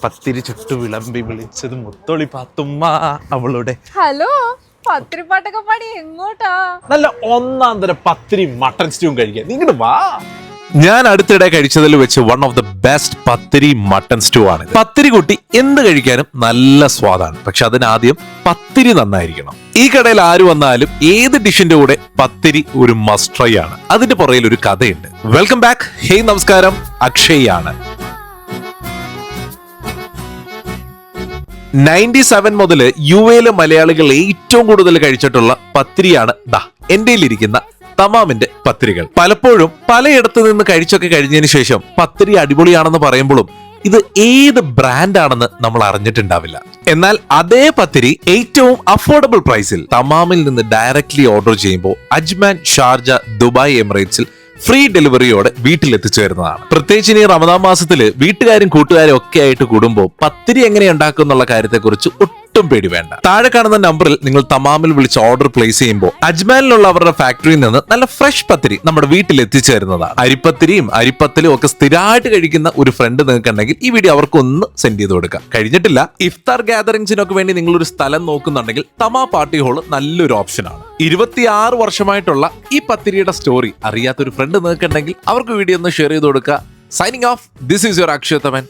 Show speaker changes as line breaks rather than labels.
പത്തിരി ചുട്ടു വിളമ്പി വിളിച്ചത് മുത്തൊളി പാത്തുമ്മ അവളുടെ.
ഹലോ, പത്തിരിപ്പാട്ടൊക്കെ പാടി എങ്ങോട്ടാ?
നല്ല ഒന്നാം തരം പത്തിരി മട്ടൺ സ്റ്റൂവും കഴിക്കാൻ നിങ്ങട് വാ. ഞാൻ അടുത്തിടെ കഴിച്ചതിൽ വെച്ച് one of the best pathiri mutton stew ആണ്. പത്തിരി കൂട്ടി എന്ത് കഴിക്കാനും നല്ല സ്വാദാണ്. പക്ഷെ അതിനാദ്യം പത്തിരി നന്നായിരിക്കണം. ഈ കടയിൽ ആര് വന്നാലും ഏത് ഡിഷിന്റെ കൂടെ പത്തിരി ഒരു മസ്റ്റ് ട്രൈ ആണ്. അതിന്റെ പുറകിൽ ഒരു കഥയുണ്ട്. Welcome back. ഹേയ് നമസ്കാരം, അക്ഷയ് ആണ്. 97 മുതൽ യുഎയിലെ മലയാളികൾ ഏറ്റവും കൂടുതൽ കഴിച്ചിട്ടുള്ള പത്തിരിയാണ് എന്റെ ഇരിക്കുന്ന തമാമിന്റെ പത്തിരികൾ. പലപ്പോഴും പലയിടത്ത് നിന്ന് കഴിച്ചൊക്കെ കഴിഞ്ഞതിന് ശേഷം പത്തിരി അടിപൊളിയാണെന്ന് പറയുമ്പോഴും ഇത് ഏത് ബ്രാൻഡാണെന്ന് നമ്മൾ അറിഞ്ഞിട്ടുണ്ടാവില്ല. എന്നാൽ അതേ പത്തിരി ഏറ്റവും അഫോർഡബിൾ പ്രൈസിൽ തമാമിൽ നിന്ന് ഡയറക്ട്ലി ഓർഡർ ചെയ്യുമ്പോൾ അജ്മാൻ, ഷാർജ, ദുബായ്, എമിറേറ്റ്സിൽ ഫ്രീ ഡെലിവറിയോടെ വീട്ടിലെത്തിച്ചേരുന്നതാണ്. പ്രത്യേകിച്ച് ഈ റമദാൻ മാസത്തില് വീട്ടുകാരും കൂട്ടുകാരും ഒക്കെ ആയിട്ട് കൂടുമ്പോൾ പത്തിരി എങ്ങനെ ഉണ്ടാക്കും എന്നുള്ള കാര്യത്തെക്കുറിച്ച് ഒട്ടും പേടി വേണ്ട. താഴെ കാണുന്ന നമ്പറിൽ നിങ്ങൾ തമാമിൽ വിളിച്ച് ഓർഡർ പ്ലേസ് ചെയ്യുമ്പോൾ അജ്മാനിലുള്ള അവരുടെ ഫാക്ടറിയിൽ നിന്ന് നല്ല ഫ്രഷ് പത്തിരി നമ്മുടെ വീട്ടിൽ എത്തിച്ചേരുന്നതാണ്. അരിപ്പത്തിരിയും അരിപ്പത്തലും ഒക്കെ സ്ഥിരമായിട്ട് കഴിക്കുന്ന ഒരു ഫ്രണ്ട് നിങ്ങൾക്ക് ഉണ്ടെങ്കിൽ ഈ വീഡിയോ അവർക്കൊന്ന് സെൻഡ് ചെയ്ത് കൊടുക്കാം. കഴിഞ്ഞിട്ടില്ല, ഇഫ്താർ ഗ്യാതറിംഗ്സിനൊക്കെ വേണ്ടി നിങ്ങളൊരു സ്ഥലം നോക്കുന്നുണ്ടെങ്കിൽ തമാ പാർട്ടി ഹോള് നല്ലൊരു ഓപ്ഷനാണ്. 26 വർഷമായിട്ടുള്ള ഈ പത്തിരിയുടെ സ്റ്റോറി അറിയാത്തൊരു ഫ്രണ്ട് നിൽക്കുന്നുണ്ടെങ്കിൽ അവർക്ക് വീഡിയോ ഒന്ന് ഷെയർ ചെയ്ത് കൊടുക്കുക. Signing off, this is your Akshay Thaman.